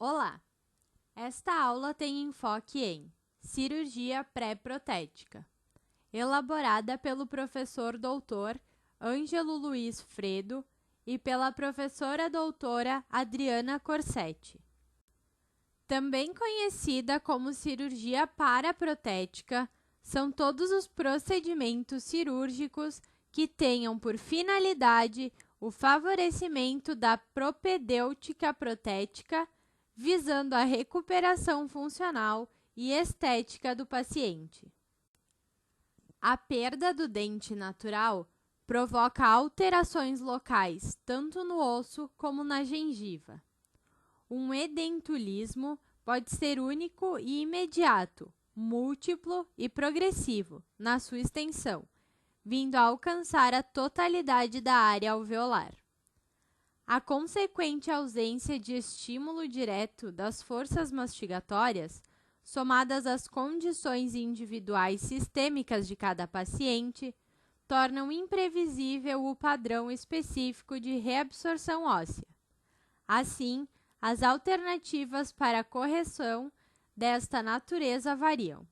Olá! Esta aula tem enfoque em cirurgia pré-protética, elaborada pelo professor doutor Ângelo Luiz Fredo e pela professora doutora Adriana Corsetti. Também conhecida como cirurgia paraprotética, são todos os procedimentos cirúrgicos que tenham por finalidade o favorecimento da propedêutica protética, visando a recuperação funcional e estética do paciente. A perda do dente natural provoca alterações locais tanto no osso como na gengiva. Um edentulismo pode ser único e imediato, múltiplo e progressivo na sua extensão, vindo a alcançar a totalidade da área alveolar. A consequente ausência de estímulo direto das forças mastigatórias, somadas às condições individuais sistêmicas de cada paciente, tornam imprevisível o padrão específico de reabsorção óssea. Assim, as alternativas para a correção desta natureza variam,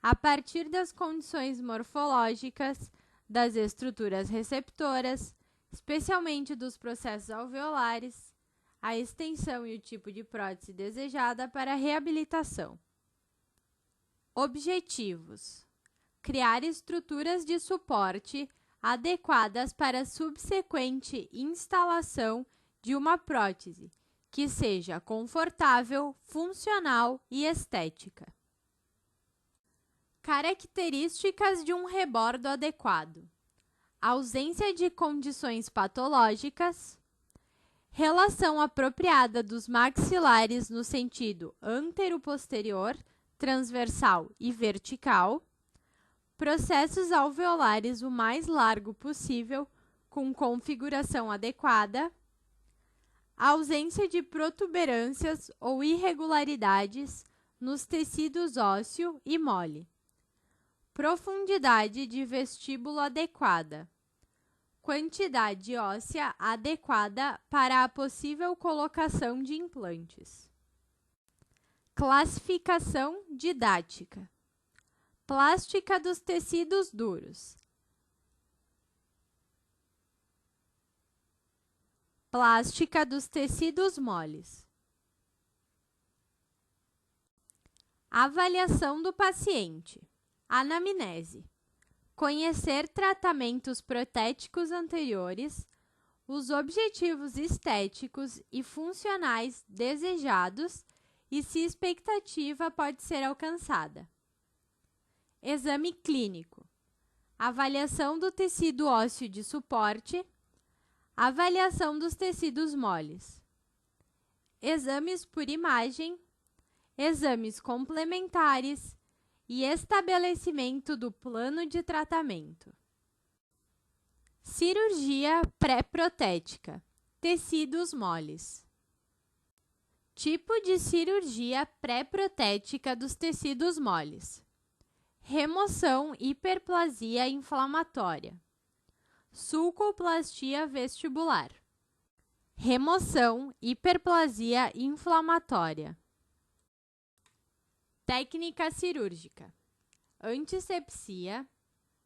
a partir das condições morfológicas, das estruturas receptoras, especialmente dos processos alveolares, a extensão e o tipo de prótese desejada para a reabilitação. Objetivos: criar estruturas de suporte adequadas para a subsequente instalação de uma prótese que seja confortável, funcional e estética. Características de um rebordo adequado: ausência de condições patológicas, relação apropriada dos maxilares no sentido antero-posterior, transversal e vertical, processos alveolares o mais largo possível, com configuração adequada, ausência de protuberâncias ou irregularidades nos tecidos ósseo e mole, profundidade de vestíbulo adequada, quantidade óssea adequada para a possível colocação de implantes. Classificação didática: plástica dos tecidos duros, plástica dos tecidos moles. Avaliação do paciente. Anamnese: conhecer tratamentos protéticos anteriores, os objetivos estéticos e funcionais desejados e se expectativa pode ser alcançada. Exame clínico: avaliação do tecido ósseo de suporte, avaliação dos tecidos moles. Exames por imagem, exames complementares e estabelecimento do plano de tratamento. Cirurgia pré-protética, tecidos moles. Tipo de cirurgia pré-protética dos tecidos moles: remoção hiperplasia inflamatória, sulcoplastia vestibular, remoção hiperplasia inflamatória. Técnica cirúrgica: antisepsia,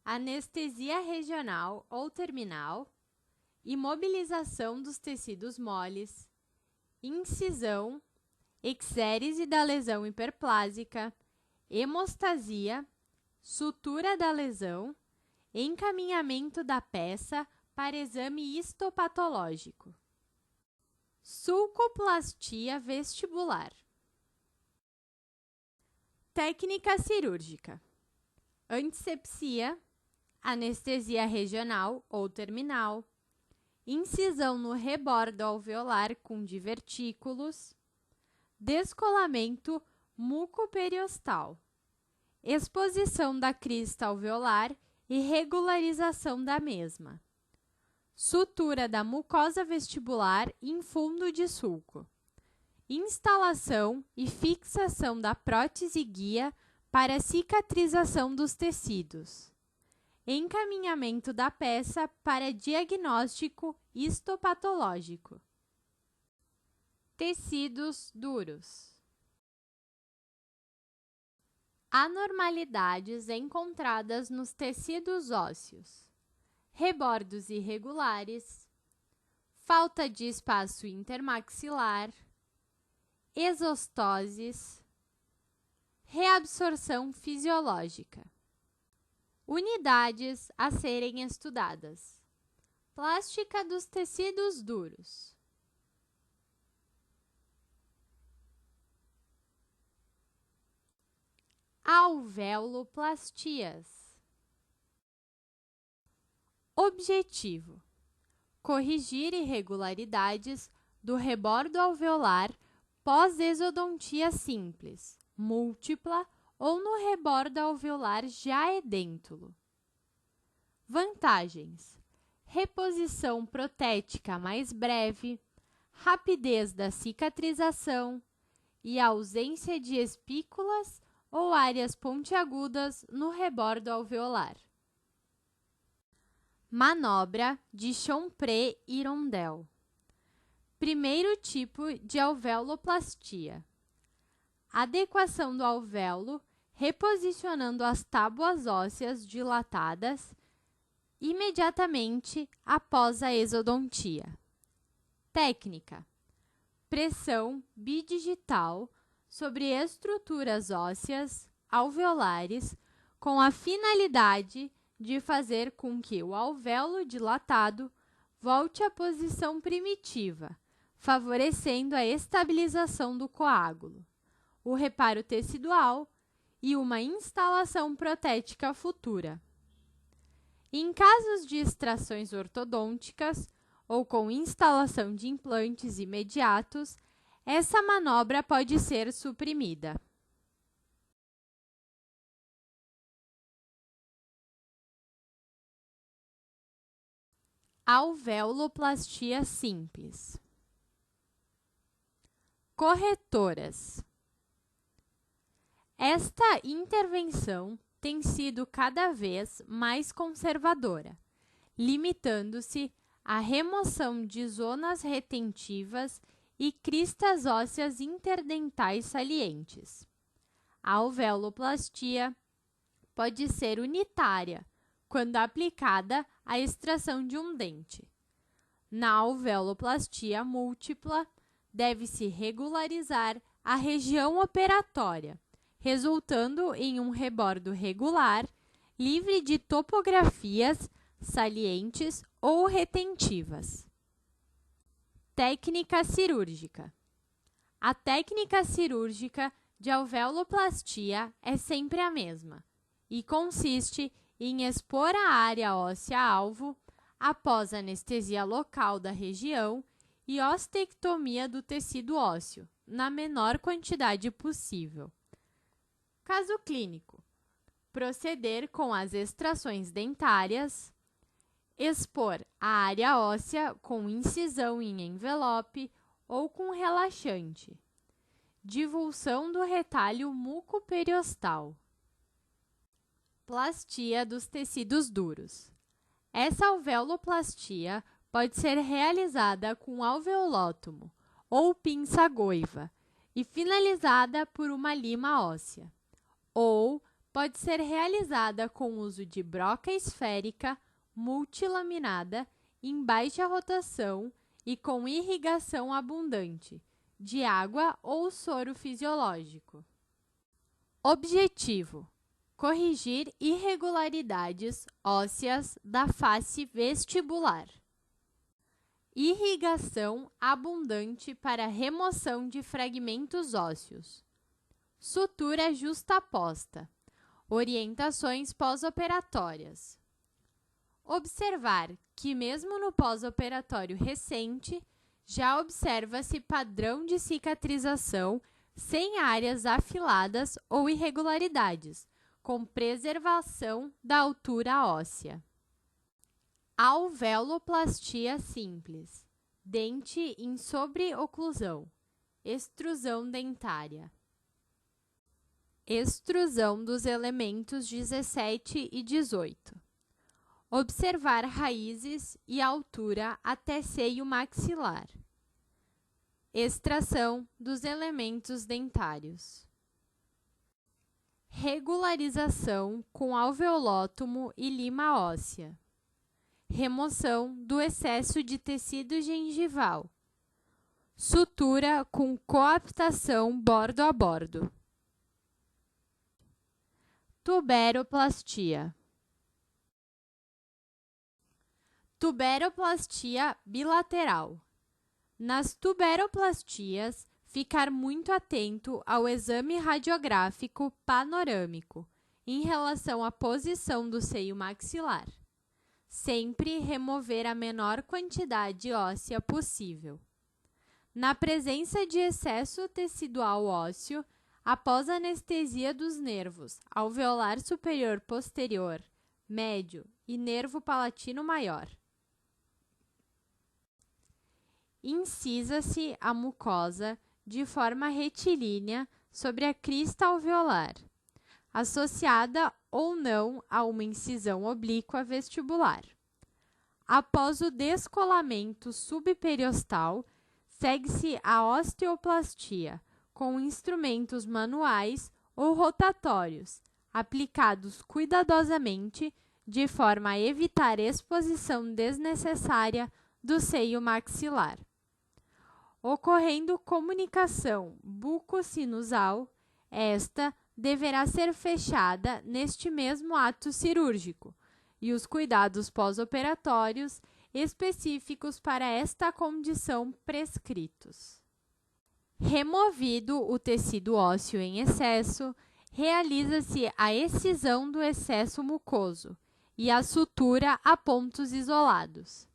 anestesia regional ou terminal, imobilização dos tecidos moles, incisão, exérese da lesão hiperplásica, hemostasia, sutura da lesão, encaminhamento da peça para exame histopatológico. Sulcoplastia vestibular. Técnica cirúrgica: antisepsia, anestesia regional ou terminal, incisão no rebordo alveolar com divertículos, descolamento mucoperiostal, exposição da crista alveolar e regularização da mesma, sutura da mucosa vestibular em fundo de sulco, instalação e fixação da prótese guia para cicatrização dos tecidos, encaminhamento da peça para diagnóstico histopatológico. Tecidos duros. Anormalidades encontradas nos tecidos ósseos: rebordos irregulares, falta de espaço intermaxilar, exostoses, reabsorção fisiológica. Unidades a serem estudadas: plástica dos tecidos duros, alveoloplastias. Objetivo: corrigir irregularidades do rebordo alveolar pós-exodontia simples, múltipla ou no rebordo alveolar já edêntulo. Vantagens: reposição protética mais breve, rapidez da cicatrização e ausência de espículas ou áreas pontiagudas no rebordo alveolar. Manobra de Chompré-Hirondelle. Primeiro tipo de alveoloplastia: adequação do alvéolo, reposicionando as tábuas ósseas dilatadas imediatamente após a exodontia. Técnica: pressão bidigital sobre estruturas ósseas alveolares com a finalidade de fazer com que o alvéolo dilatado volte à posição primitiva, favorecendo a estabilização do coágulo, o reparo tecidual e uma instalação protética futura. Em casos de extrações ortodônticas ou com instalação de implantes imediatos, essa manobra pode ser suprimida. Alveoloplastia simples. Corretoras. Esta intervenção tem sido cada vez mais conservadora, limitando-se à remoção de zonas retentivas e cristas ósseas interdentais salientes. A alveoloplastia pode ser unitária, quando aplicada à extração de um dente. Na alveoloplastia múltipla, deve-se regularizar a região operatória, resultando em um rebordo regular, livre de topografias salientes ou retentivas. Técnica cirúrgica. A técnica cirúrgica de alveoloplastia é sempre a mesma e consiste em expor a área óssea-alvo após anestesia local da região e ostectomia do tecido ósseo, na menor quantidade possível. Caso clínico: proceder com as extrações dentárias, expor a área óssea com incisão em envelope ou com relaxante, divulsão do retalho mucoperiostal. Plastia dos tecidos duros. Essa alveoloplastia pode ser realizada com alveolótomo ou pinça-goiva e finalizada por uma lima óssea, ou pode ser realizada com uso de broca esférica multilaminada em baixa rotação e com irrigação abundante de água ou soro fisiológico. Objetivo: corrigir irregularidades ósseas da face vestibular. Irrigação abundante para remoção de fragmentos ósseos. Sutura justaposta. Orientações pós-operatórias. Observar que, mesmo no pós-operatório recente, já observa-se padrão de cicatrização sem áreas afiladas ou irregularidades, com preservação da altura óssea. Alveoloplastia simples. Dente em sobreoclusão. Extrusão dentária. Extrusão dos elementos 17 e 18. Observar raízes e altura até seio maxilar. extração dos elementos dentários. Regularização com alveolótomo e lima óssea. Remoção do excesso de tecido gengival. Sutura com coaptação bordo a bordo. Tuberoplastia. Tuberoplastia bilateral. Nas tuberoplastias, ficar muito atento ao exame radiográfico panorâmico em relação à posição do seio maxilar. Sempre remover a menor quantidade óssea possível. Na presença de excesso tecidual ósseo, após anestesia dos nervos alveolar superior posterior, médio e nervo palatino maior. Incisa-se a mucosa de forma retilínea sobre a crista alveolar, associada ou não a uma incisão oblíqua vestibular. Após o descolamento subperiostal, segue-se a osteoplastia, com instrumentos manuais ou rotatórios, aplicados cuidadosamente, de forma a evitar exposição desnecessária do seio maxilar. Ocorrendo comunicação bucosinusal, esta deverá ser fechada neste mesmo ato cirúrgico e os cuidados pós-operatórios específicos para esta condição prescritos. Removido o tecido ósseo em excesso, realiza-se a excisão do excesso mucoso e a sutura a pontos isolados.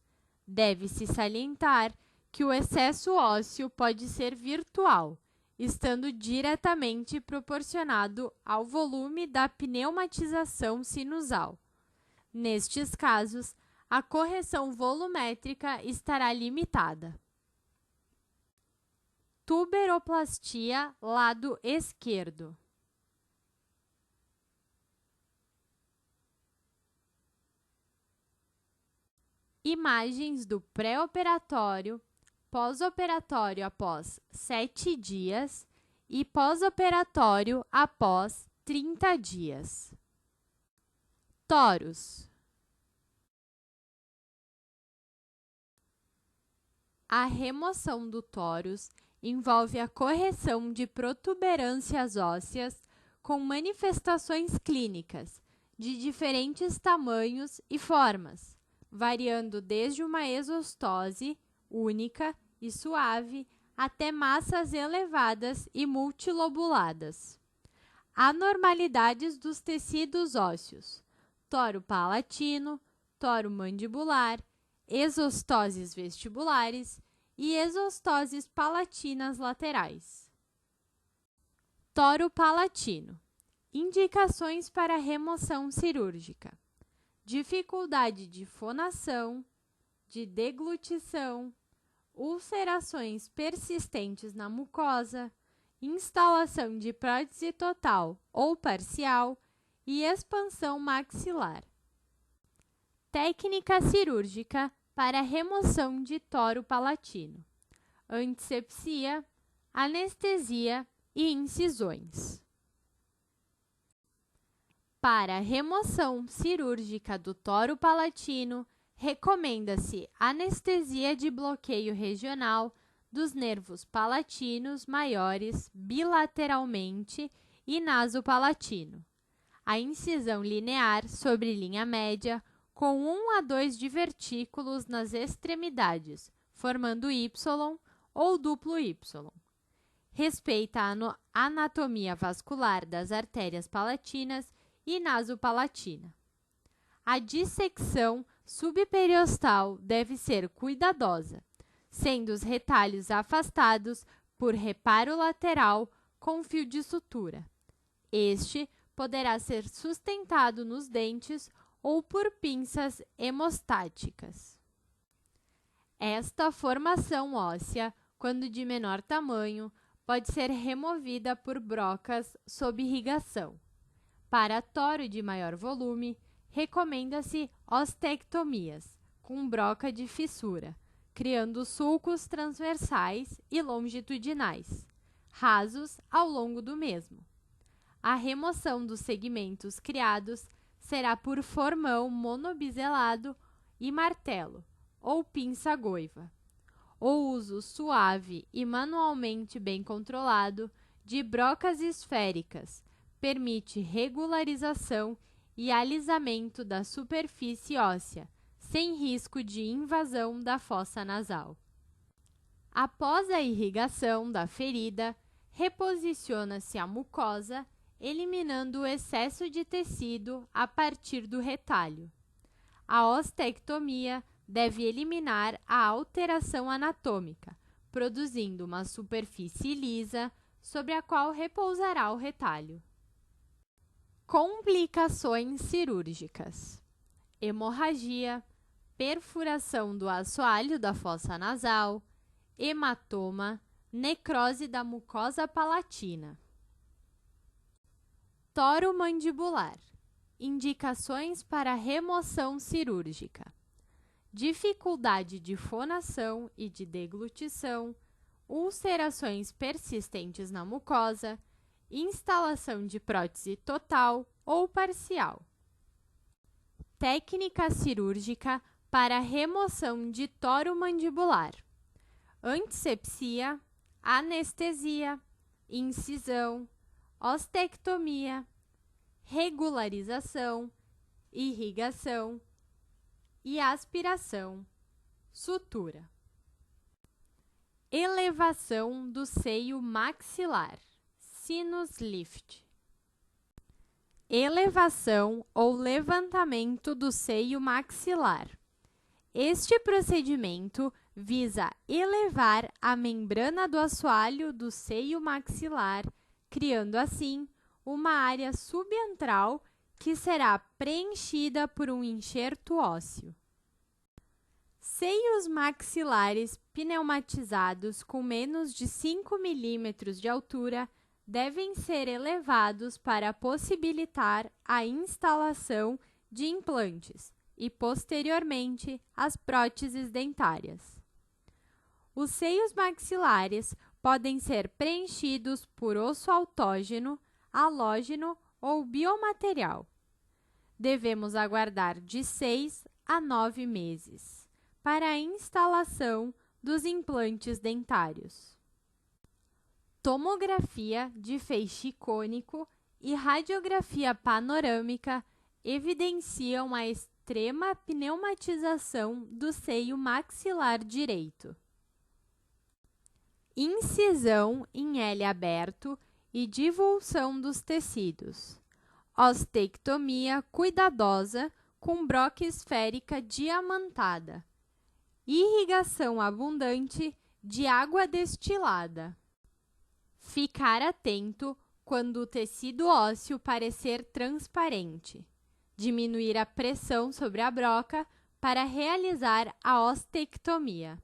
Deve-se salientar que o excesso ósseo pode ser virtual, estando diretamente proporcionado ao volume da pneumatização sinusal. Nestes casos, a correção volumétrica estará limitada. Tuberoplastia lado esquerdo. Imagens do pré-operatório, pós-operatório após 7 dias e pós-operatório após 30 dias. Toros. A remoção do tóros envolve a correção de protuberâncias ósseas com manifestações clínicas de diferentes tamanhos e formas, variando desde uma exostose única e suave até massas elevadas e multilobuladas. Anormalidades dos tecidos ósseos: toro palatino, toro mandibular, exostoses vestibulares e exostoses palatinas laterais. Toro palatino. Indicações para remoção cirúrgica: dificuldade de fonação, de deglutição, ulcerações persistentes na mucosa, instalação de prótese total ou parcial e expansão maxilar. Técnica cirúrgica para remoção de toro palatino: antisepsia, anestesia e incisões. Para remoção cirúrgica do toro palatino, recomenda-se anestesia de bloqueio regional dos nervos palatinos maiores bilateralmente e nasopalatino. A incisão linear sobre linha média com 1 a 2 divertículos nas extremidades, formando Y ou duplo Y. Respeita a anatomia vascular das artérias palatinas e nasopalatina. A dissecção subperiostal deve ser cuidadosa, sendo os retalhos afastados por reparo lateral com fio de sutura. Este poderá ser sustentado nos dentes ou por pinças hemostáticas. Esta formação óssea, quando de menor tamanho, pode ser removida por brocas sob irrigação. Para toro de maior volume, recomenda-se ostectomias, com broca de fissura, criando sulcos transversais e longitudinais, rasos ao longo do mesmo. A remoção dos segmentos criados será por formão monobiselado e martelo, ou pinça-goiva. O uso suave e manualmente bem controlado de brocas esféricas permite regularização e alisamento da superfície óssea, sem risco de invasão da fossa nasal. Após a irrigação da ferida, reposiciona-se a mucosa, eliminando o excesso de tecido a partir do retalho. A ostectomia deve eliminar a alteração anatômica, produzindo uma superfície lisa sobre a qual repousará o retalho. Complicações cirúrgicas: hemorragia, perfuração do assoalho da fossa nasal, hematoma, necrose da mucosa palatina. Toromandibular. Indicações para remoção cirúrgica: dificuldade de fonação e de deglutição, ulcerações persistentes na mucosa, instalação de prótese total ou parcial. Técnica cirúrgica para remoção de toromandibular: antisepsia, anestesia, incisão, ostectomia, regularização, irrigação e aspiração, sutura. Elevação do seio maxilar, sinus lift. Elevação ou levantamento do seio maxilar. Este procedimento visa elevar a membrana do assoalho do seio maxilar, criando assim uma área subantral que será preenchida por um enxerto ósseo. Seios maxilares pneumatizados com menos de 5 milímetros de altura devem ser elevados para possibilitar a instalação de implantes e, posteriormente, as próteses dentárias. Os seios maxilares podem ser preenchidos por osso autógeno, halógeno ou biomaterial. Devemos aguardar de 6 a 9 meses para a instalação dos implantes dentários. Tomografia de feixe cônico e radiografia panorâmica evidenciam a extrema pneumatização do seio maxilar direito. Incisão em L aberto e divulsão dos tecidos. Ostectomia cuidadosa com broca esférica diamantada. Irrigação abundante de água destilada. Ficar atento quando o tecido ósseo parecer transparente. Diminuir a pressão sobre a broca para realizar a ostectomia.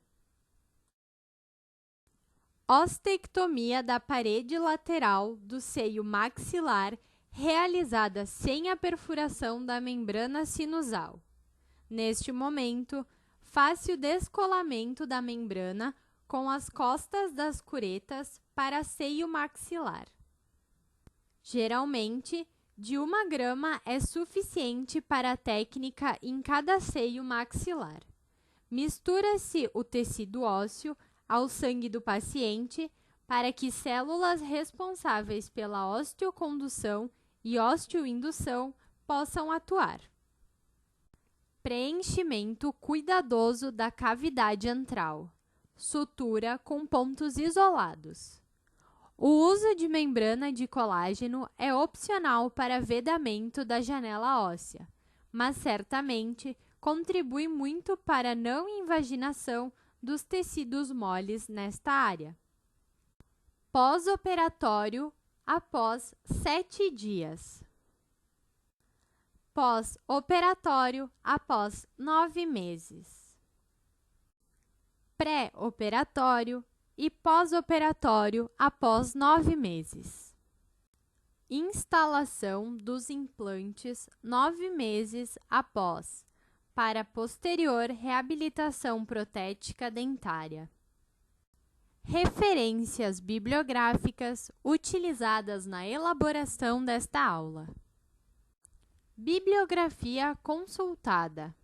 Ostectomia da parede lateral do seio maxilar realizada sem a perfuração da membrana sinusal. Neste momento, faz-se o descolamento da membrana com as costas das curetas para seio maxilar. Geralmente, de 1 grama é suficiente para a técnica em cada seio maxilar. Mistura-se o tecido ósseo ao sangue do paciente para que células responsáveis pela osteocondução e osteoindução possam atuar. Preenchimento cuidadoso da cavidade antral. Sutura com pontos isolados. O uso de membrana de colágeno é opcional para vedamento da janela óssea, mas certamente contribui muito para a não invaginação dos tecidos moles nesta área. Pós-operatório após 7 dias. Pós-operatório após 9 meses. Pré-operatório e pós-operatório após 9 meses. Instalação dos implantes 9 meses após para posterior reabilitação protética dentária. Referências bibliográficas utilizadas na elaboração desta aula. Bibliografia consultada: